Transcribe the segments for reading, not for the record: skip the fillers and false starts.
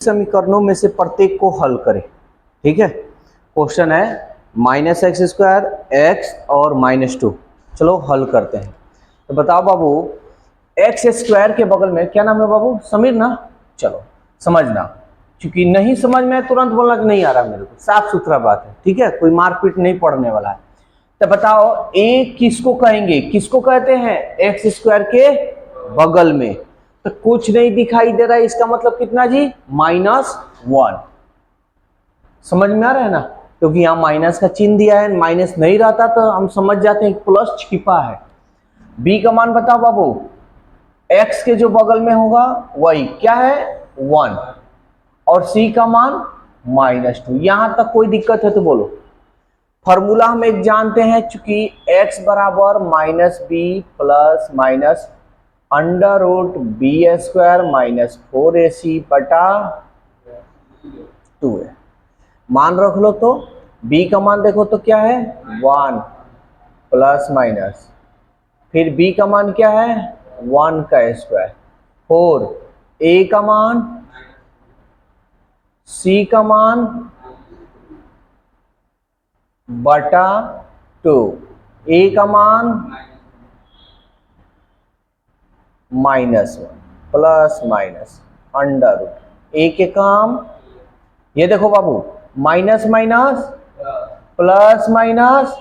समीकरणों में से प्रत्येक को हल करें। ठीक है, क्वेश्चन है -x² x और -2। चलो हल करते हैं। तो बताओ बाबू, x² के बगल में क्या नाम है बाबू? समीर ना। चलो समझना, क्योंकि नहीं समझ में तुरंत बोलना कि नहीं आ रहा मेरे को, साफ सुथरा बात है। ठीक है, कोई मारपीट नहीं पड़ने वाला है। तो बताओ a किसको कहेंगे? किसको कहते हैं? x² के बगल में। तो कुछ नहीं दिखाई दे रहा है, इसका मतलब कितना जी? -1। समझ में आ रहा है ना? क्योंकि यहाँ माइनस का चिन्ह दिया है, माइनस नहीं रहता तो हम समझ जाते हैं प्लस छिपा है। b का मान बताओ बाबू, x के जो बगल में होगा वही क्या है? 1। और c का मान -2। यहां तक कोई दिक्कत है तो बोलो। फॉर्मूला हम एक जानते हैं, चूंकि x बराबर -b plus minus √b² -4ac बटा 2 है। मान रख लो तो b का मान देखो तो क्या है? 1 प्लस माइनस, फिर b का मान क्या है? 1 का स्क्वायर, 4, a का मान, c का मान बटा 2, a का मान -1 प्लस माइनस √, a के काम ये देखो बाबू, minus minus plus minus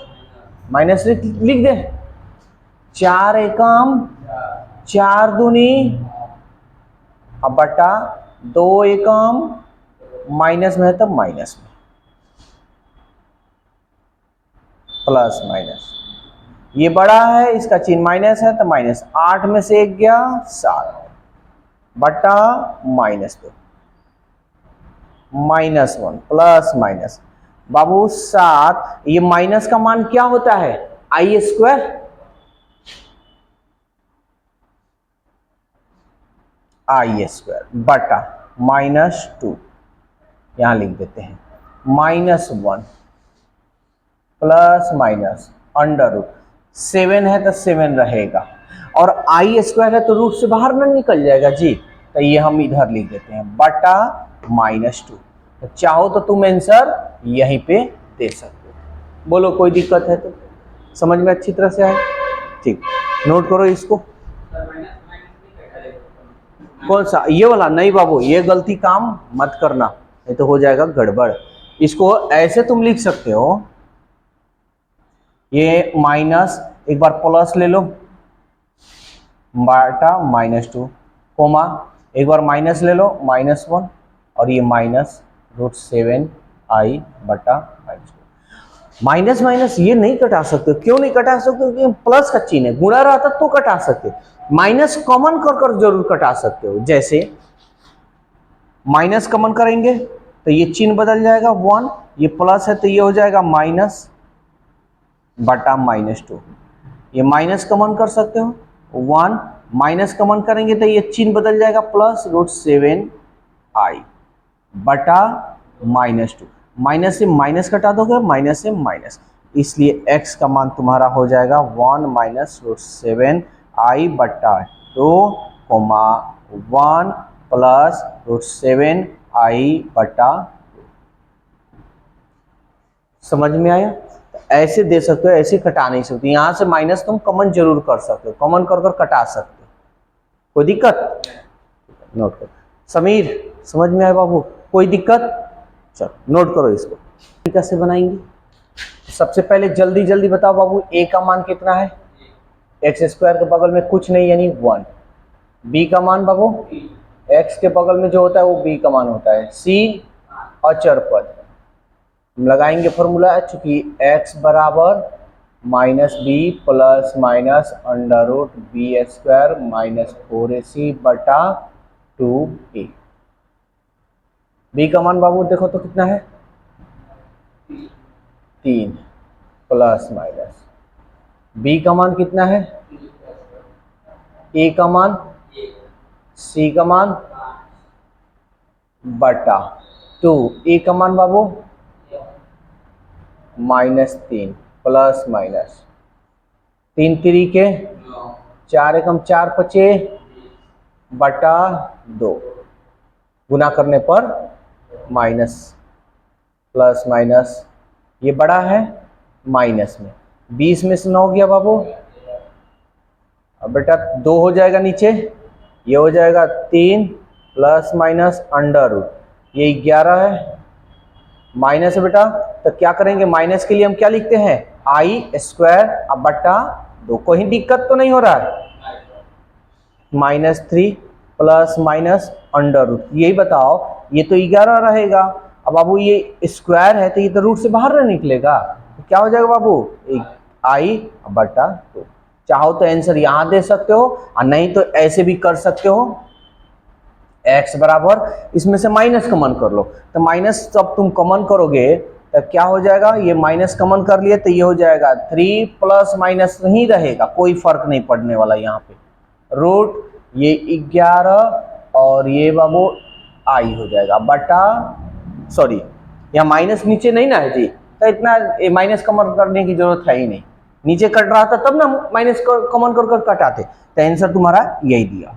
minus लिख दे। 4 एकम 4 दूनी, अब बटा 2 एकम माइनस में है तो माइनस में, प्लस माइनस ये बड़ा है, इसका चिन्ह माइनस है तो माइनस। 8 में से 1 गया 7 बटा -2 -1 प्लस माइनस। बाबू 7, ये माइनस का मान क्या होता है? i² बटा -2, यहां लिख देते हैं -1 प्लस माइनस √ 7 है तो 7 रहेगा, और i² है तो रूट से बाहर ना निकल जाएगा जी, तो ये हम इधर लिख देते हैं बटा -2। तो चाहो तो तुम आंसर यहीं पे दे सकते हो। बोलो कोई दिक्कत है तो? समझ में अच्छी तरह से आए? ठीक, नोट करो इसको। कौन सा? ये वाला नहीं बाबू, ये गलती काम मत करना, नहीं तो हो जाएगा गड़बड़। इसको ऐसे तुम लिख सकते हो, ये माइनस, एक बार प्लस ले लो बटा -2, कोमा एक बार माइनस ले लो -1, और ये -√7i बटा -2। माइनस माइनस ये नहीं कटा सकते। क्यों नहीं कटा सकते? क्योंकि प्लस का चिन्ह है, गुणा रहता तो कटा सकते, माइनस कॉमन कर जरूर कटा सकते हो। जैसे माइनस कॉमन करेंगे तो ये चिन्ह बदल जाएगा 1, ये प्लस है तो ये हो जाएगा माइनस बटा -2। ये माइनस कॉमन कर सकते हो, 1 माइनस कॉमन करेंगे तो ये चिन्ह बदल जाएगा प्लस √7i बटा -2। माइनस से माइनस कटा दोगे, माइनस से माइनस, इसलिए x का मान तुम्हारा हो जाएगा 1 -√7i बटा 2, 1 प्लस √7i बटा 2। समझ में आया? ऐसे दे सकते हो, ऐसे कटा नहीं सकते। यहां से माइनस तुम कॉमन जरूर कर सकते हो, कॉमन कर कटा सकते हो, कोई दिक्कत? नोट करो। समीर समझ में आया बाबू? कोई दिक्कत? चलो नोट करो इसको। कैसे बनाएंगे? सबसे पहले जल्दी जल्दी बताओ बाबू, a का मान कितना है? x² के बगल में कुछ नहीं यानी 1। b का मान बाबू, x के बगल में जो होता है वो b का मान होता है। c अचर पद, लगाएंगे फॉर्मूला, चूंकि x बराबर -b plus minus √b² -4ac बटा 2a। b का मान बाबू देखो तो कितना है? 3 प्लस माइनस, b का मान कितना है? a का मान, c का मान बटा 2, a का मान बाबू -3 प्लस माइनस 3 3 4 एकम 4 5 बटा 2, गुना करने पर माइनस, प्लस माइनस, ये बड़ा है माइनस में, 20 में से 9 गया बाबू, अब बेटा 2 हो जाएगा नीचे, ये हो जाएगा 3 प्लस माइनस अंडर रूट, ये 11 है, माइनस है बेटा, तो क्या करेंगे माइनस के लिए हम क्या लिखते हैं आई स्क्वायर अब बट्टा 2, कोई दिक्कत तो नहीं हो रहा है, -3 प्लस माइनस अंडर रूट, यही बताओ, ये तो 11 रहेगा, अब बाबू ये स्क्वायर है तो ये तो रूट से बाहर नहीं निकलेगा, तो क्या हो जाएगा बाबू आई बट्टा 2। चाहो तो आंसर यहां दे सकते हो और नहीं तो ऐसे भी कर सकते हो, x बराबर इसमें से माइनस कॉमन कर लो, तो माइनस जब तुम कॉमन करोगे तब क्या हो जाएगा, ये माइनस कॉमन कर लिए तो ये हो जाएगा 3 प्लस माइनस नहीं रहेगा, कोई फर्क नहीं पड़ने वाला यहाँ पे, रूट ये 11 और ये बाबू आई हो जाएगा बटा, सॉरी यहाँ माइनस नीचे नहीं ना है जी, तो इतना माइनस कॉमन करने की जरूरत है ही नहीं, नीचे कट रहा था तब ना माइनस कॉमन कर कटाते, तो आंसर तुम्हारा यही दिया।